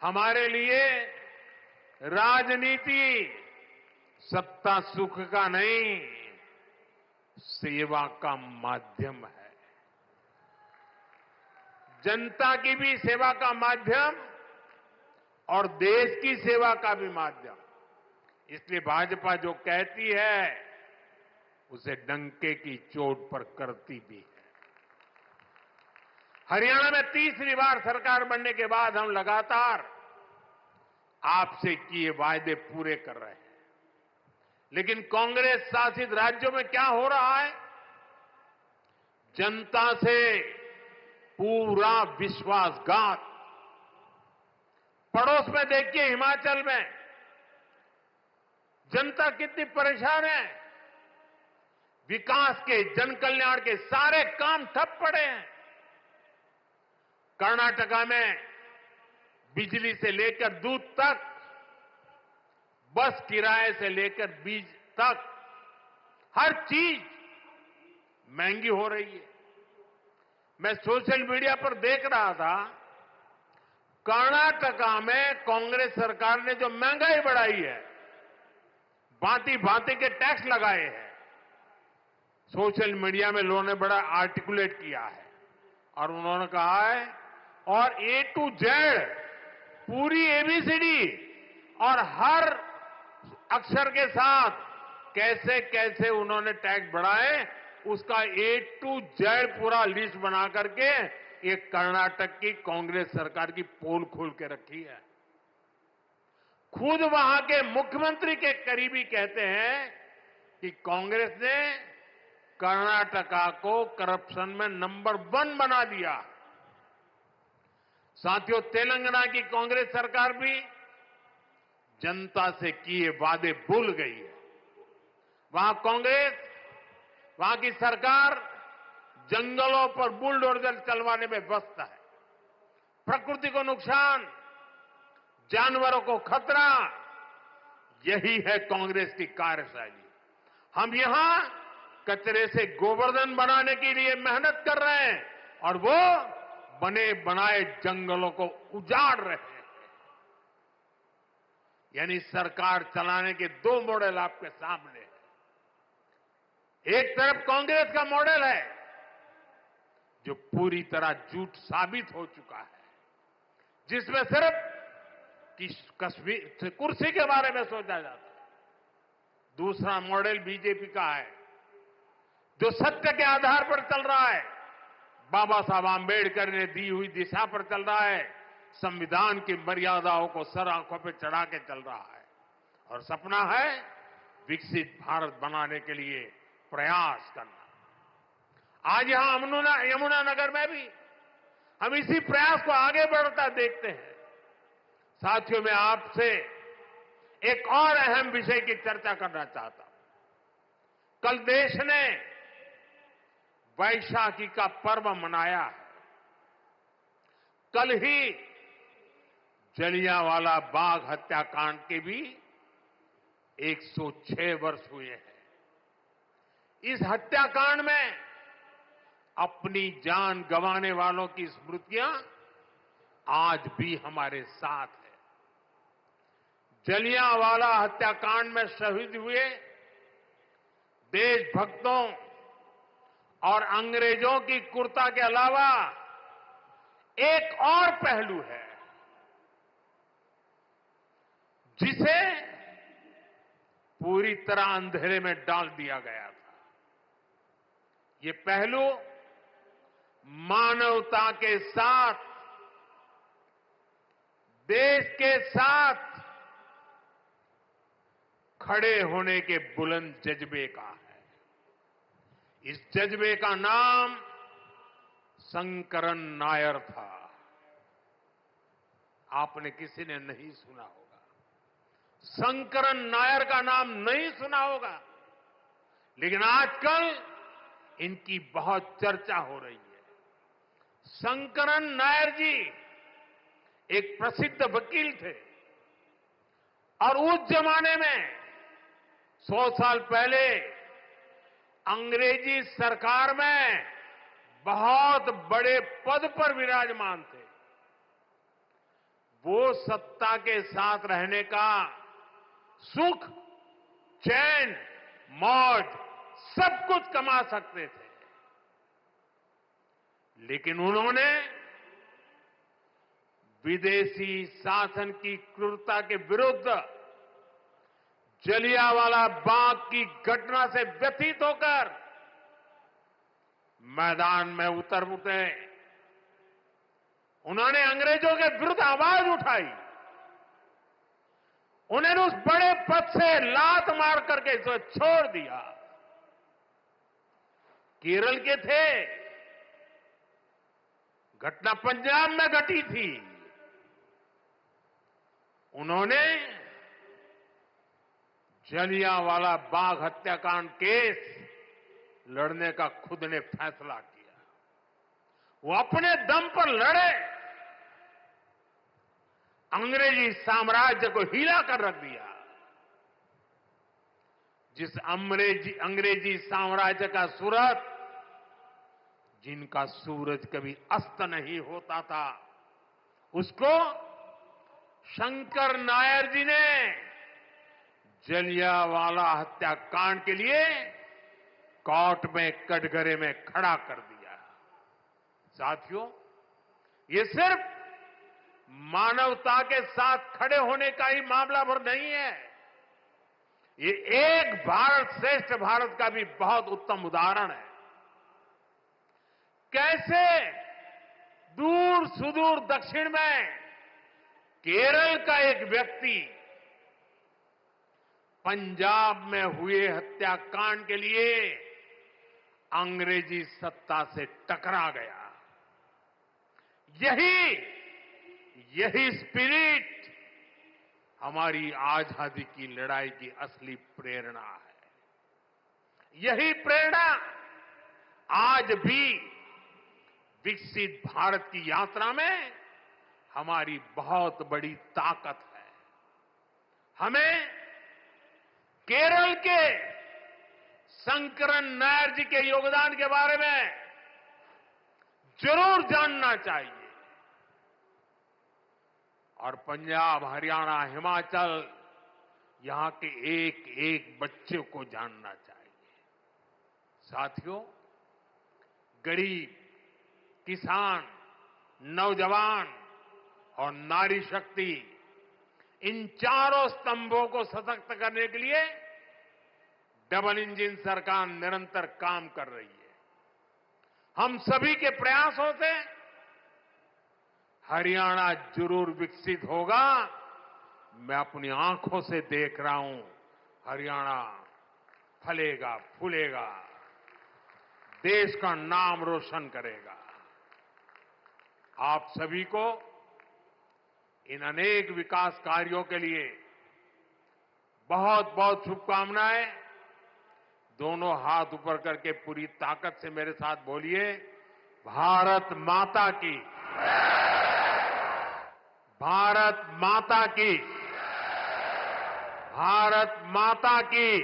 हमारे लिए राजनीति सत्ता सुख का नहीं, सेवा का माध्यम है। जनता की भी सेवा का माध्यम और देश की सेवा का भी माध्यम। इसलिए भाजपा जो कहती है उसे डंके की चोट पर करती भी है। हरियाणा में तीसरी बार सरकार बनने के बाद हम लगातार आपसे किए वायदे पूरे कर रहे हैं। लेकिन कांग्रेस शासित राज्यों में क्या हो रहा है? जनता से पूरा विश्वासघात। पड़ोस में देखिए, हिमाचल में जनता कितनी परेशान है। विकास के, जन कल्याण के सारे काम ठप पड़े हैं। कर्नाटका में बिजली से लेकर दूध तक, बस किराए से लेकर बीज तक, हर चीज महंगी हो रही है। मैं सोशल मीडिया पर देख रहा था, कर्नाटका में कांग्रेस सरकार ने जो महंगाई बढ़ाई है, भांति भांति के टैक्स लगाए हैं। सोशल मीडिया में लोगों ने बड़ा आर्टिकुलेट किया है और उन्होंने कहा है, और ए टू जेड पूरी एबीसीडी और हर अक्षर के साथ कैसे कैसे उन्होंने टैक्स बढ़ाए, उसका ए टू जेड पूरा लिस्ट बना करके एक कर्नाटक की कांग्रेस सरकार की पोल खोल के रखी है। खुद वहां के मुख्यमंत्री के करीबी कहते हैं कि कांग्रेस ने कर्नाटका को करप्शन में नंबर 1 बना दिया। साथियों, तेलंगाना की कांग्रेस सरकार भी जनता से किए वादे भूल गई है। वहां कांग्रेस, वहां की सरकार जंगलों पर बुलडोजर चलवाने में व्यस्त है। प्रकृति को नुकसान, जानवरों को खतरा, यही है कांग्रेस की कार्यशैली। हम यहां कचरे से गोवर्धन बनाने के लिए मेहनत कर रहे हैं और वो बने बनाए जंगलों को उजाड़ रहे हैं। यानी सरकार चलाने के 2 मॉडल आपके सामने हैं। एक तरफ कांग्रेस का मॉडल है जो पूरी तरह झूठ साबित हो चुका है, जिसमें सिर्फ कुर्सी के बारे में सोचा जाता है। दूसरा मॉडल बीजेपी का है जो सत्य के आधार पर चल रहा है, बाबा साहब आंबेडकर ने दी हुई दिशा पर चल रहा है, संविधान की मर्यादाओं को सर आंखों पर चढ़ा के चल रहा है और सपना है विकसित भारत बनाने के लिए प्रयास करना। आज यहां यमुनानगर में भी हम इसी प्रयास को आगे बढ़ता देखते हैं। साथियों, मैं आपसे एक और अहम विषय की चर्चा करना चाहता हूं। कल देश ने वैशाखी का पर्व मनाया है। कल ही जलियांवाला बाग हत्याकांड के भी 106 वर्ष हुए हैं। इस हत्याकांड में अपनी जान गंवाने वालों की स्मृतियां आज भी हमारे साथ है। जलियांवाला हत्याकांड में शहीद हुए देशभक्तों और अंग्रेजों की क्रूरता के अलावा एक और पहलू है जिसे पूरी तरह अंधेरे में डाल दिया गया था। ये पहलू मानवता के साथ, देश के साथ खड़े होने के बुलंद जज्बे का है। इस जज्बे का नाम शंकरन नायर था। आपने किसी ने नहीं सुना होगा, शंकरन नायर का नाम नहीं सुना होगा, लेकिन आजकल इनकी बहुत चर्चा हो रही है। शंकरन नायर जी एक प्रसिद्ध वकील थे और उस जमाने में 100 साल पहले अंग्रेजी सरकार में बहुत बड़े पद पर विराजमान थे। वो सत्ता के साथ रहने का सुख, चैन, मौज सब कुछ कमा सकते थे, लेकिन उन्होंने विदेशी शासन की क्रूरता के विरुद्ध जलियांवाला बाग की घटना से व्यथित होकर मैदान में उतरे। उन्होंने अंग्रेजों के विरुद्ध आवाज उठाई। उन्होंने उस बड़े पद से लात मार करके इसे छोड़ दिया। केरल के थे, घटना पंजाब में घटी थी। उन्होंने जलियांवाला बाग हत्याकांड केस लड़ने का खुद ने फैसला किया। वो अपने दम पर लड़े, अंग्रेजी साम्राज्य को हिला कर रख दिया। जिस अंग्रेजी साम्राज्य का सूरज, जिनका सूरज कभी अस्त नहीं होता था, उसको शंकर नायर जी ने जलियांवाला हत्याकांड के लिए कोर्ट में कटघरे में खड़ा कर दिया। साथियों, ये सिर्फ मानवता के साथ खड़े होने का ही मामला भर नहीं है, ये एक भारत श्रेष्ठ भारत का भी बहुत उत्तम उदाहरण है। कैसे दूर सुदूर दक्षिण में केरल का एक व्यक्ति पंजाब में हुए हत्याकांड के लिए अंग्रेजी सत्ता से टकरा गया। यही स्पिरिट हमारी आजादी की लड़ाई की असली प्रेरणा है। यही प्रेरणा आज भी विकसित भारत की यात्रा में हमारी बहुत बड़ी ताकत है। हमें केरल के शंकरन नायर जी के योगदान के बारे में जरूर जानना चाहिए, और पंजाब, हरियाणा, हिमाचल, यहां के एक एक बच्चे को जानना चाहिए। साथियों, गरीब, किसान, नौजवान और नारी शक्ति, इन चारों स्तंभों को सशक्त करने के लिए डबल इंजन सरकार निरंतर काम कर रही है। हम सभी के प्रयासों से हरियाणा जरूर विकसित होगा। मैं अपनी आंखों से देख रहा हूं, हरियाणा फलेगा, फूलेगा, देश का नाम रोशन करेगा। आप सभी को इन अनेक विकास कार्यों के लिए बहुत बहुत शुभकामनाएं। दोनों हाथ ऊपर करके पूरी ताकत से मेरे साथ बोलिए, भारत माता की, भारत माता की, भारत माता की।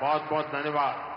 बहुत बहुत धन्यवाद।